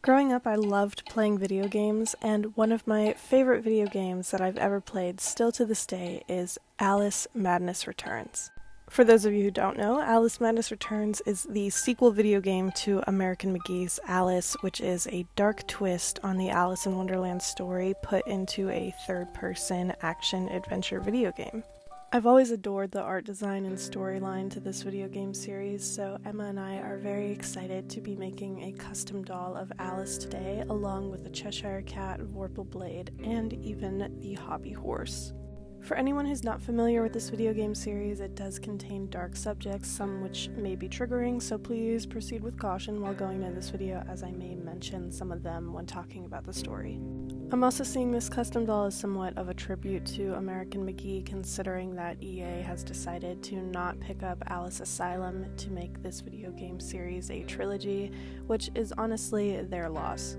Growing up, I loved playing video games, and one of my favorite video games that I've ever played still to this day is Alice Madness Returns. For those of you who don't know, Alice Madness Returns is the sequel video game to American McGee's Alice, which is a dark twist on the Alice in Wonderland story put into a third-person action-adventure video game. I've always adored the art design and storyline to this video game series, so Emma and I are very excited to be making a custom doll of Alice today, along with the Cheshire Cat, Vorpal Blade, and even the Hobby Horse. For anyone who's not familiar with this video game series, it does contain dark subjects, some which may be triggering, so please proceed with caution while going into this video, as I may mention some of them when talking about the story. I'm also seeing this custom doll as somewhat of a tribute to American McGee, considering that EA has decided to not pick up Alice Asylum to make this video game series a trilogy, which is honestly their loss.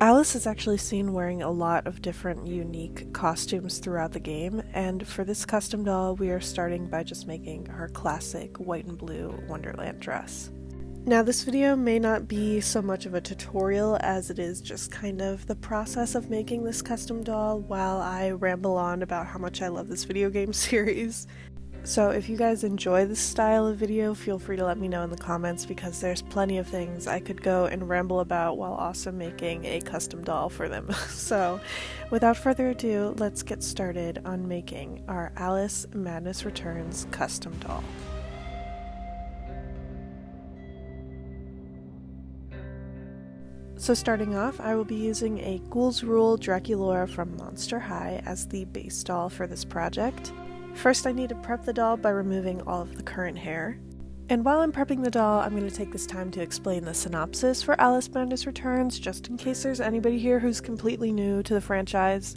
Alice is actually seen wearing a lot of different unique costumes throughout the game, and for this custom doll we are starting by just making her classic white and blue Wonderland dress. Now, this video may not be so much of a tutorial as it is just kind of the process of making this custom doll while I ramble on about how much I love this video game series. So if you guys enjoy this style of video, feel free to let me know in the comments, because there's plenty of things I could go and ramble about while also making a custom doll for them. So without further ado, let's get started on making our Alice Madness Returns custom doll. So starting off, I will be using a Ghouls Rule Draculaura from Monster High as the base doll for this project. First, I need to prep the doll by removing all of the current hair. And while I'm prepping the doll, I'm going to take this time to explain the synopsis for Alice Madness Returns, just in case there's anybody here who's completely new to the franchise.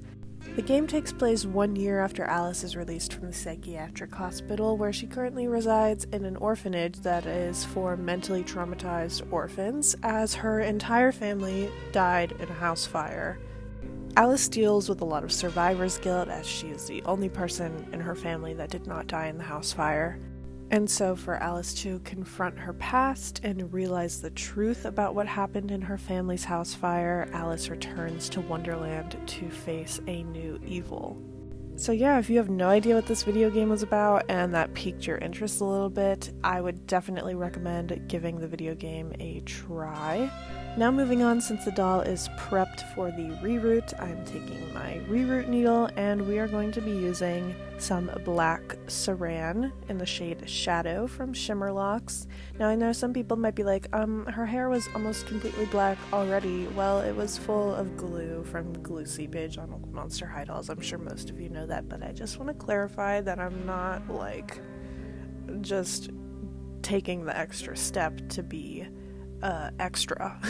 The game takes place 1 year after Alice is released from the psychiatric hospital where she currently resides, in an orphanage that is for mentally traumatized orphans, as her entire family died in a house fire. Alice deals with a lot of survivor's guilt, as she is the only person in her family that did not die in the house fire. And so for Alice to confront her past and realize the truth about what happened in her family's house fire, Alice returns to Wonderland to face a new evil. So yeah, if you have no idea what this video game was about and that piqued your interest a little bit, I would definitely recommend giving the video game a try. Now moving on, since the doll is prepped for the reroot, I'm taking my reroot needle and we are going to be using some black saran in the shade Shadow from Shimmerlocks. Now I know some people might be like, her hair was almost completely black already. Well, it was full of glue from glue seepage on old Monster High dolls. I'm sure most of you know that, but I just want to clarify that I'm not like just taking the extra step to be extra.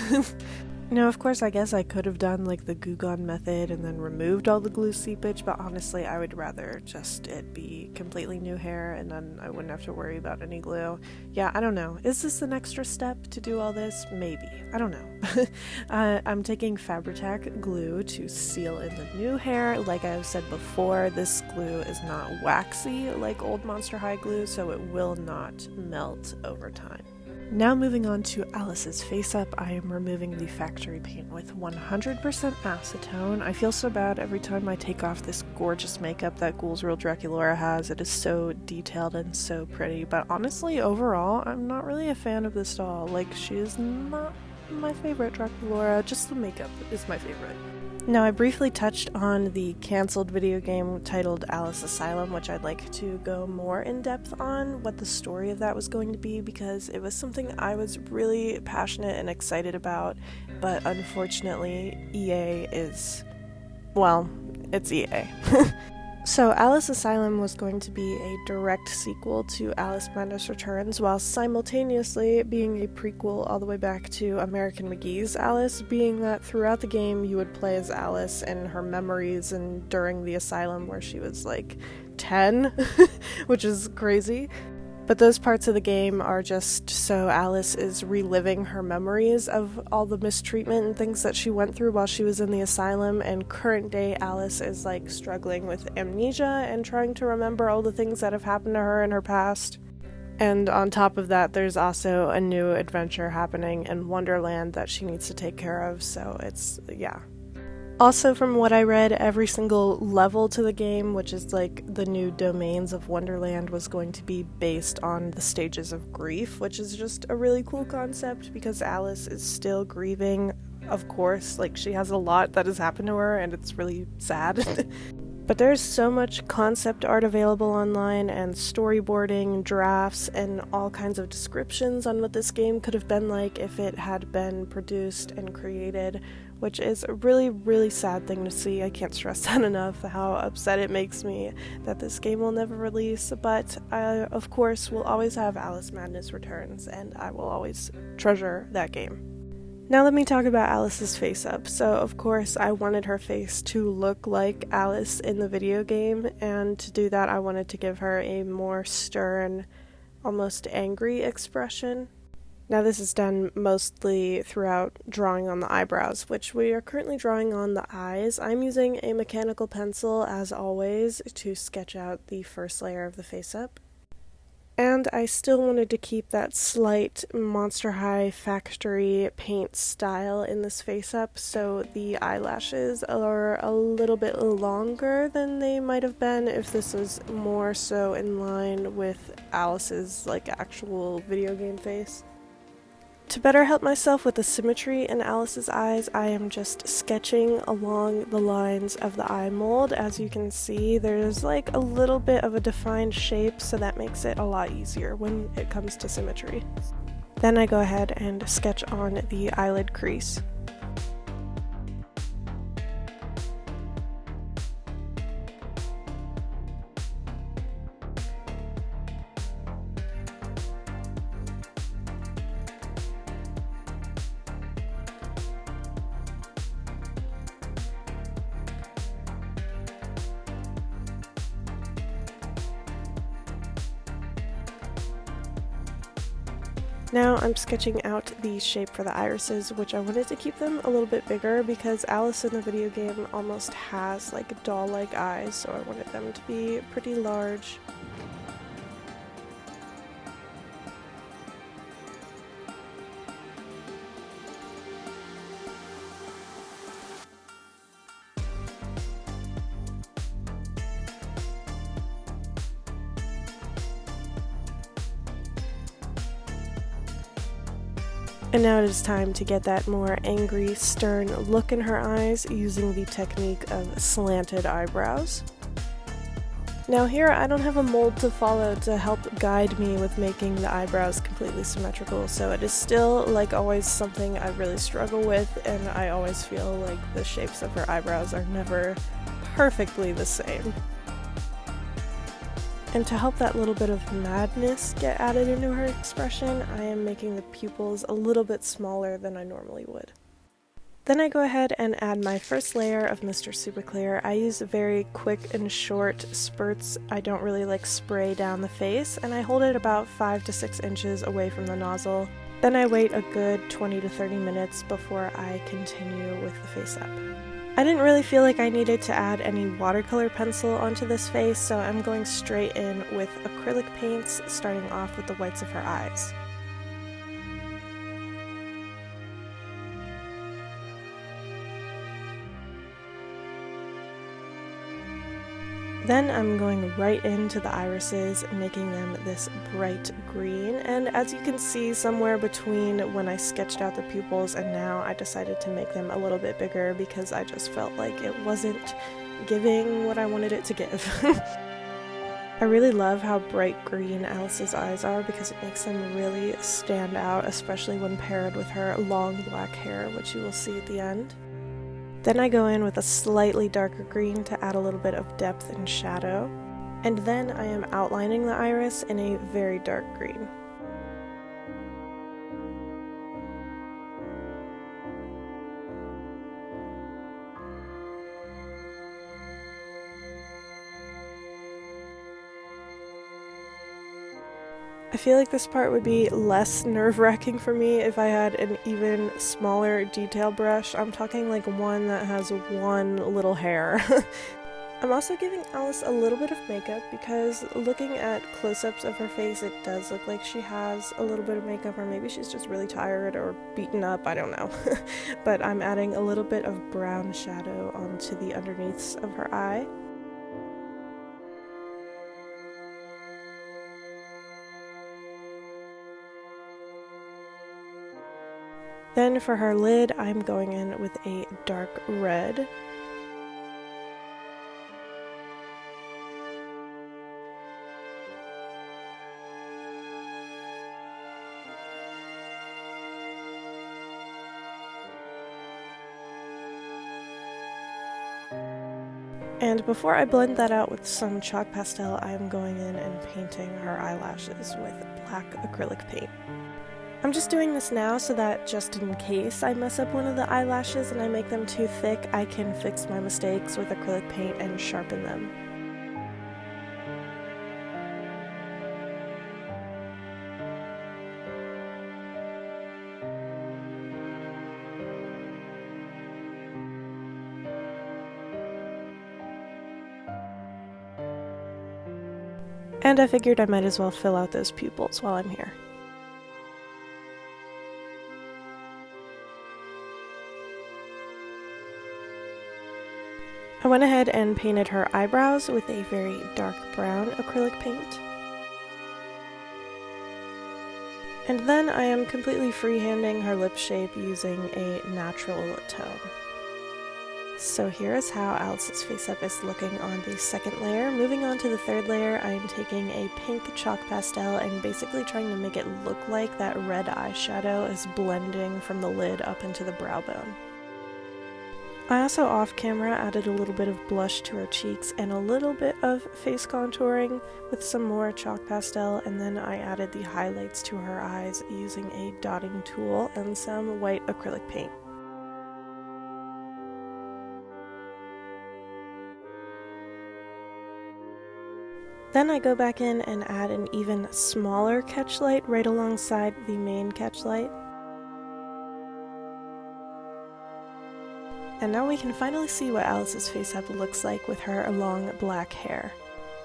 Now, of course, I guess I could have done like the Goo Gone method and then removed all the glue seepage, but honestly, I would rather just it be completely new hair and then I wouldn't have to worry about any glue. Yeah, I don't know. Is this an extra step to do all this? Maybe. I don't know. I'm taking Fabri-Tac glue to seal in the new hair. Like I've said before, this glue is not waxy like old Monster High glue, so it will not melt over time. Now moving on to Alice's face-up, I am removing the factory paint with 100% acetone. I feel so bad every time I take off this gorgeous makeup that Ghouls Rule Draculaura has. It is so detailed and so pretty, but honestly, overall, I'm not really a fan of this doll. Like, she is not my favorite Draculaura, just the makeup is my favorite. Now, I briefly touched on the cancelled video game titled Alice Asylum, which I'd like to go more in depth on what the story of that was going to be, because it was something I was really passionate and excited about, but unfortunately EA is, well, it's EA. So Alice Asylum was going to be a direct sequel to Alice Madness Returns, while simultaneously being a prequel all the way back to American McGee's Alice, being that throughout the game you would play as Alice and her memories and during the asylum where she was like 10, which is crazy. But those parts of the game are just so Alice is reliving her memories of all the mistreatment and things that she went through while she was in the asylum, and current day Alice is like struggling with amnesia and trying to remember all the things that have happened to her in her past. And on top of that, there's also a new adventure happening in Wonderland that she needs to take care of, so it's, yeah. Also, from what I read, every single level to the game, which is like the new domains of Wonderland, was going to be based on the stages of grief, which is just a really cool concept because Alice is still grieving, of course. Like, she has a lot that has happened to her, and it's really sad. But there's so much concept art available online, and storyboarding, drafts, and all kinds of descriptions on what this game could have been like if it had been produced and created, which is a really, really sad thing to see. I can't stress that enough, how upset it makes me that this game will never release, but I, of course, will always have Alice Madness Returns, and I will always treasure that game. Now let me talk about Alice's face up. So of course I wanted her face to look like Alice in the video game, and to do that I wanted to give her a more stern, almost angry expression. Now this is done mostly throughout drawing on the eyebrows, which we are currently drawing on the eyes. I'm using a mechanical pencil as always to sketch out the first layer of the face up. And I still wanted to keep that slight Monster High factory paint style in this face up, so the eyelashes are a little bit longer than they might have been if this was more so in line with Alice's like actual video game face. To better help myself with the symmetry in Alice's eyes, I am just sketching along the lines of the eye mold. As you can see, there's like a little bit of a defined shape, so that makes it a lot easier when it comes to symmetry. Then I go ahead and sketch on the eyelid crease. Now I'm sketching out the shape for the irises, which I wanted to keep them a little bit bigger because Alice in the video game almost has like doll-like eyes, so I wanted them to be pretty large. And now it is time to get that more angry, stern look in her eyes using the technique of slanted eyebrows. Now here I don't have a mold to follow to help guide me with making the eyebrows completely symmetrical, so it is still, like always, something I really struggle with, and I always feel like the shapes of her eyebrows are never perfectly the same. And to help that little bit of madness get added into her expression, I am making the pupils a little bit smaller than I normally would. Then I go ahead and add my first layer of Mr. Super Clear. I use very quick and short spurts. I don't really like spray down the face, and I hold it about 5 to 6 inches away from the nozzle. Then I wait a good 20 to 30 minutes before I continue with the face up. I didn't really feel like I needed to add any watercolor pencil onto this face, so I'm going straight in with acrylic paints, starting off with the whites of her eyes. Then I'm going right into the irises, making them this bright green, and as you can see, somewhere between when I sketched out the pupils and now, I decided to make them a little bit bigger because I just felt like it wasn't giving what I wanted it to give. I really love how bright green Alice's eyes are because it makes them really stand out, especially when paired with her long black hair, which you will see at the end. Then I go in with a slightly darker green to add a little bit of depth and shadow, and then I am outlining the iris in a very dark green. I feel like this part would be less nerve-wracking for me if I had an even smaller detail brush. I'm talking like one that has one little hair. I'm also giving Alice a little bit of makeup because looking at close-ups of her face, it does look like she has a little bit of makeup, or maybe she's just really tired or beaten up, I don't know. But I'm adding a little bit of brown shadow onto the underneaths of her eye. Then for her lid, I'm going in with a dark red. And before I blend that out with some chalk pastel, I am going in and painting her eyelashes with black acrylic paint. I'm just doing this now so that just in case I mess up one of the eyelashes and I make them too thick, I can fix my mistakes with acrylic paint and sharpen them. And I figured I might as well fill out those pupils while I'm here. I went ahead and painted her eyebrows with a very dark brown acrylic paint. And then I am completely freehanding her lip shape using a natural tone. So here is how Alice's face up is looking on the second layer. Moving on to the third layer, I am taking a pink chalk pastel and basically trying to make it look like that red eyeshadow is blending from the lid up into the brow bone. I also off camera added a little bit of blush to her cheeks and a little bit of face contouring with some more chalk pastel, and then I added the highlights to her eyes using a dotting tool and some white acrylic paint. Then I go back in and add an even smaller catch light right alongside the main catch light. And now we can finally see what Alice's face up looks like with her long black hair.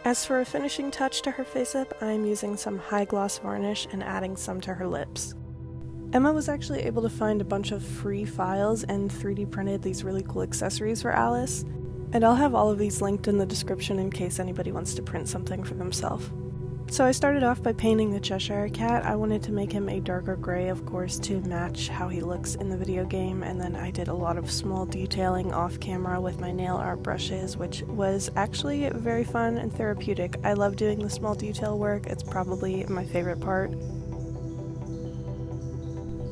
As for a finishing touch to her face up, I'm using some high gloss varnish and adding some to her lips. Emma was actually able to find a bunch of free files and 3D printed these really cool accessories for Alice. And I'll have all of these linked in the description in case anybody wants to print something for themselves. So I started off by painting the Cheshire Cat. I wanted to make him a darker gray, of course, to match how he looks in the video game, and then I did a lot of small detailing off camera with my nail art brushes, which was actually very fun and therapeutic. I love doing the small detail work. It's probably my favorite part.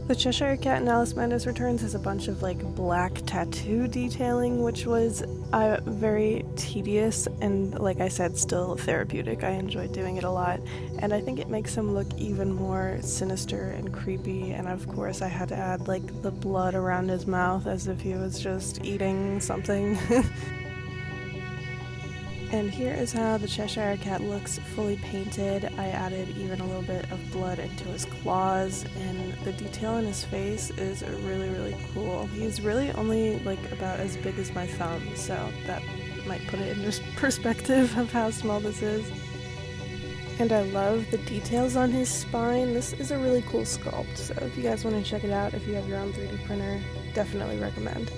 The Cheshire Cat in Alice Madness Returns has a bunch of black tattoo detailing, which was very tedious and, like I said, still therapeutic. I enjoyed doing it a lot, and I think it makes him look even more sinister and creepy. And of course I had to add the blood around his mouth as if he was just eating something. And here is how the Cheshire Cat looks fully painted. I added even a little bit of blood into his claws, and the detail in his face is really, really cool. He's really only about as big as my thumb, so that might put it in perspective of how small this is. And I love the details on his spine. This is a really cool sculpt, so if you guys want to check it out, if you have your own 3D printer, definitely recommend.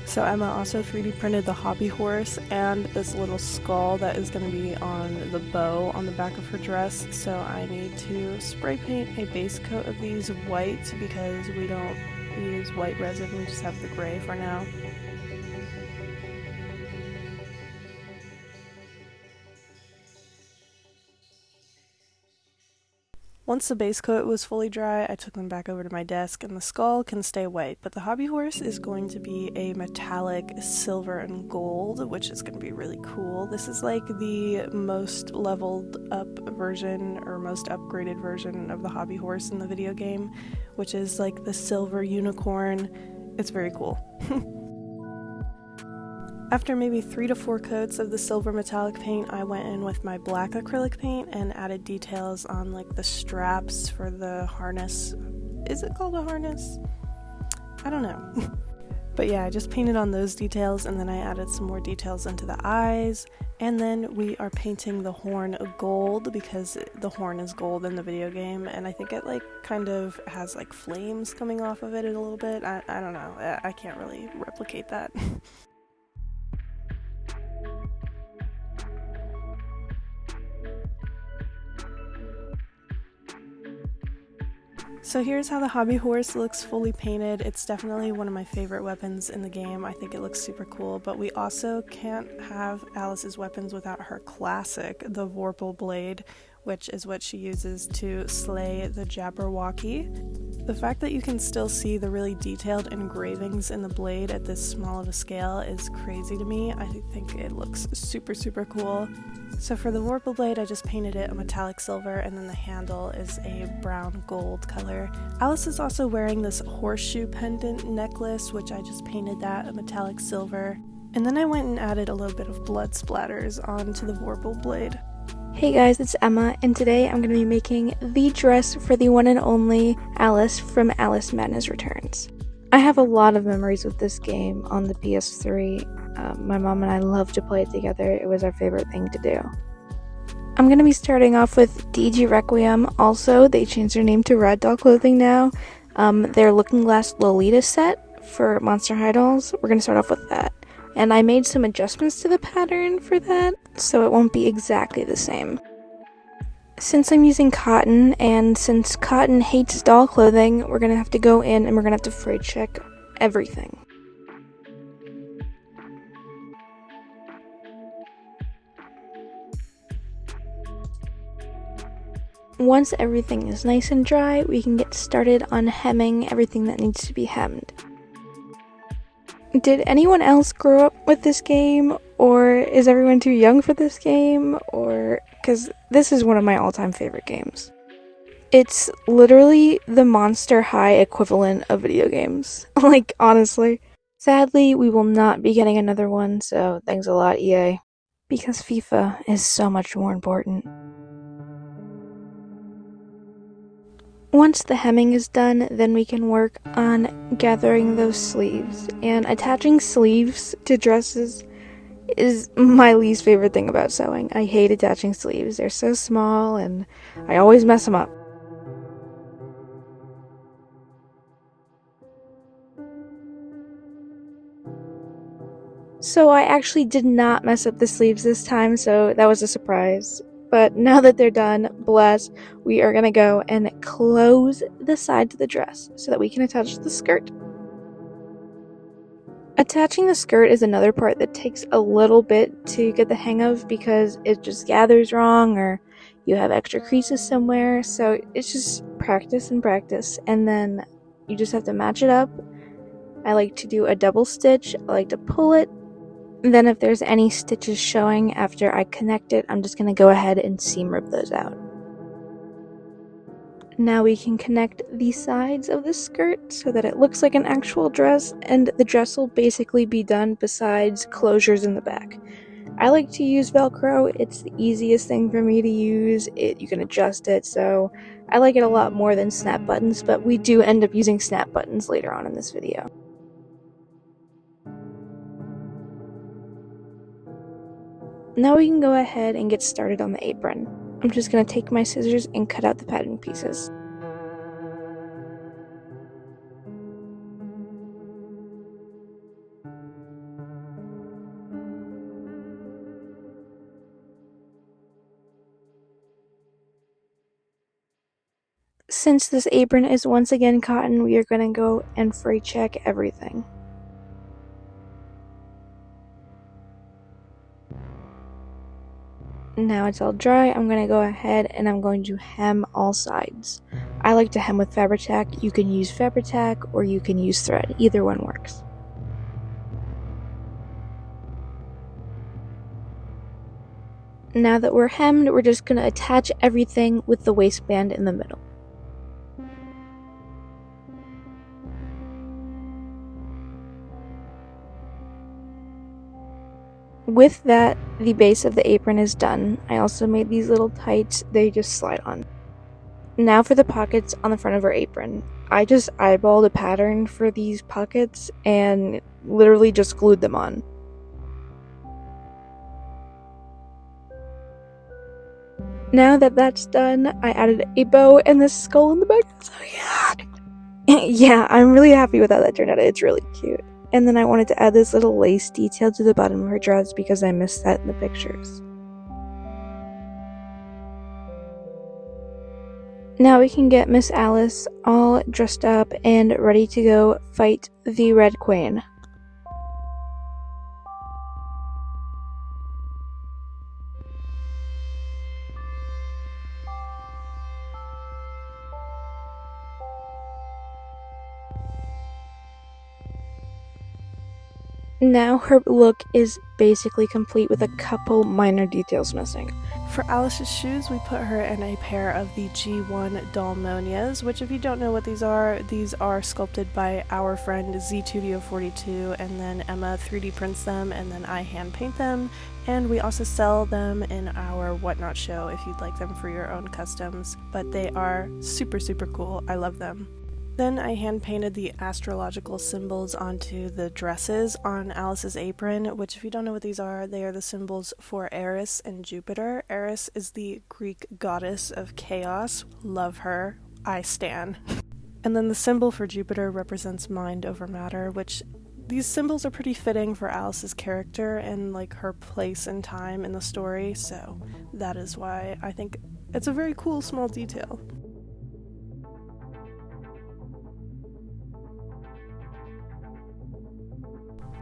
So Emma also 3D printed the hobby horse and this little skull that is going to be on the bow on the back of her dress. So I need to spray paint a base coat of these white because we don't use white resin, we just have the gray for now. Once the base coat was fully dry, I took them back over to my desk, and the skull can stay white, but the hobby horse is going to be a metallic silver and gold, which is going to be really cool. This is the most leveled up version, or most upgraded version of the hobby horse in the video game, which is the silver unicorn. It's very cool. After maybe 3 to 4 coats of the silver metallic paint, I went in with my black acrylic paint and added details on the straps for the harness. Is it called a harness? I don't know. But yeah, I just painted on those details, and then I added some more details into the eyes. And then we are painting the horn gold because the horn is gold in the video game, and I think it like kind of has like flames coming off of it a little bit. I don't know. I can't really replicate that. So here's how the hobby horse looks fully painted. It's definitely one of my favorite weapons in the game. I think it looks super cool, but we also can't have Alice's weapons without her classic, the Vorpal blade, which is what she uses to slay the Jabberwocky. The fact that you can still see the really detailed engravings in the blade at this small of a scale is crazy to me. I think it looks super cool. So for the Vorpal blade, I just painted it a metallic silver, and then the handle is a brown gold color. Alice is also wearing this horseshoe pendant necklace, which I just painted that a metallic silver. And then I went and added a little bit of blood splatters onto the Vorpal blade. Hey guys, it's Emma, and today I'm going to be making the dress for the one and only Alice from Alice Madness Returns. I have a lot of memories with this game on the PS3. My mom and I love to play it together. It was our favorite thing to do. I'm going to be starting off with DG Requiem. Also, they changed their name to Rad Doll Clothing now. Their Looking Glass Lolita set for Monster High Dolls. We're going to start off with that. And I made some adjustments to the pattern for that, so it won't be exactly the same. Since I'm using cotton, and since cotton hates doll clothing, we're going to have to go in and we're going to have to freight check everything. Once everything is nice and dry, we can get started on hemming everything that needs to be hemmed. Did anyone else grow up with this game, or is everyone too young for this game, or... because this is one of my all-time favorite games. It's literally the Monster High equivalent of video games. Like, honestly. Sadly, we will not be getting another one, so thanks a lot, EA. Because FIFA is so much more important. Once the hemming is done, then we can work on gathering those sleeves. And attaching sleeves to dresses is my least favorite thing about sewing. I hate attaching sleeves. They're so small and I always mess them up. So I actually did not mess up the sleeves this time, so that was a surprise. But now that they're done, bless, we are gonna go and close the sides of the dress so that we can attach the skirt. Attaching the skirt is another part that takes a little bit to get the hang of because it just gathers wrong or you have extra creases somewhere, so it's just practice and practice, and then you just have to match it up. I like to do a double stitch, I like to pull it. Then if there's any stitches showing after I connect it, I'm just going to go ahead and seam rip those out. Now we can connect the sides of the skirt so that it looks like an actual dress, and the dress will basically be done besides closures in the back. I like to use Velcro. It's the easiest thing for me to use. You can adjust it, so I like it a lot more than snap buttons, but we do end up using snap buttons later on in this video. Now we can go ahead and get started on the apron. I'm just going to take my scissors and cut out the pattern pieces. Since this apron is once again cotton, we are going to go and freight check everything. Now it's all dry, I'm going to go ahead and I'm going to hem all sides. I like to hem with Fabri-Tac. You can use Fabri-Tac or you can use thread. Either one works. Now that we're hemmed, we're just going to attach everything with the waistband in the middle. With that, the base of the apron is done. I also made these little tights, they just slide on. Now for the pockets on the front of her apron. I just eyeballed a pattern for these pockets and literally just glued them on. Now that that's done, I added a bow and this skull in the back. So yeah. Yeah, I'm really happy with how that turned out. It's really cute. And then I wanted to add this little lace detail to the bottom of her dress because I missed that in the pictures. Now we can get Miss Alice all dressed up and ready to go fight the Red Queen. Now her look is basically complete with a couple minor details missing. For Alice's shoes, we put her in a pair of the G1 Dalmonias, which if you don't know what these are sculpted by our friend Z2DO42, and then Emma 3D prints them, and then I hand paint them, and we also sell them in our Whatnot show if you'd like them for your own customs, but they are super cool. I love them. Then I hand painted the astrological symbols onto the dresses on Alice's apron, which if you don't know what these are, they are the symbols for Eris and Jupiter. Eris is the Greek goddess of chaos. Love her. I stan. And then the symbol for Jupiter represents mind over matter, which these symbols are pretty fitting for Alice's character and like her place and time in the story, so that is why I think it's a very cool small detail.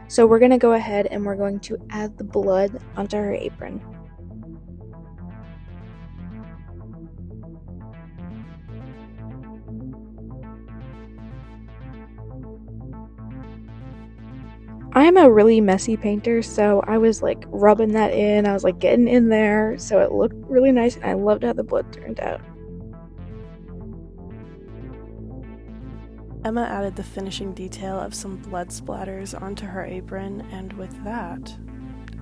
So we're going to go ahead and we're going to add the blood onto her apron. I am a really messy painter, so I was like rubbing that in, I was like getting in there, so it looked really nice and I loved how the blood turned out. Emma added the finishing detail of some blood splatters onto her apron, and with that,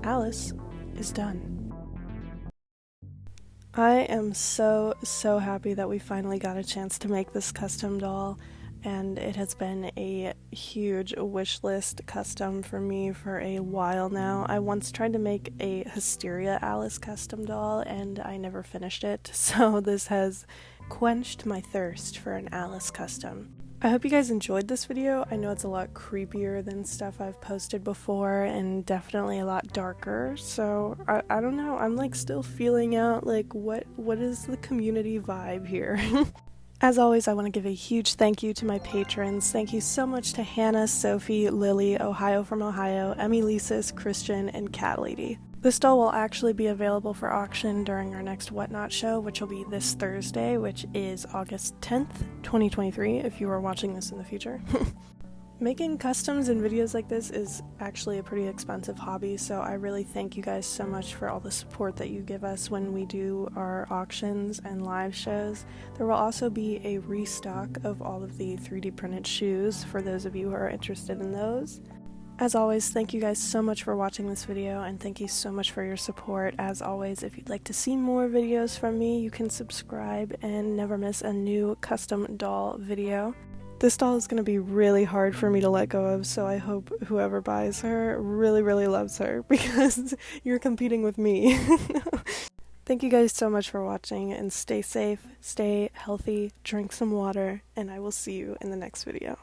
Alice is done. I am so happy that we finally got a chance to make this custom doll, and it has been a huge wish list custom for me for a while now. I once tried to make a Hysteria Alice custom doll and I never finished it, so this has quenched my thirst for an Alice custom. I hope you guys enjoyed this video. I know it's a lot creepier than stuff I've posted before and definitely a lot darker, so I don't know, I'm like still feeling out like what is the community vibe here. As always, I want to give a huge thank you to my patrons. Thank you so much to Hannah, Sophie, Lily, Ohio from Ohio, Emmy Lisis, Christian, and Cat Lady. This doll will actually be available for auction during our next Whatnot show, which will be this Thursday, which is August 10th, 2023, if you are watching this in the future. Making customs and videos like this is actually a pretty expensive hobby, so I really thank you guys so much for all the support that you give us when we do our auctions and live shows. There will also be a restock of all of the 3D printed shoes for those of you who are interested in those. As always, thank you guys so much for watching this video, and thank you so much for your support. As always, if you'd like to see more videos from me, you can subscribe and never miss a new custom doll video. This doll is going to be really hard for me to let go of, so I hope whoever buys her really loves her, because you're competing with me. Thank you guys so much for watching, and stay safe, stay healthy, drink some water, and I will see you in the next video.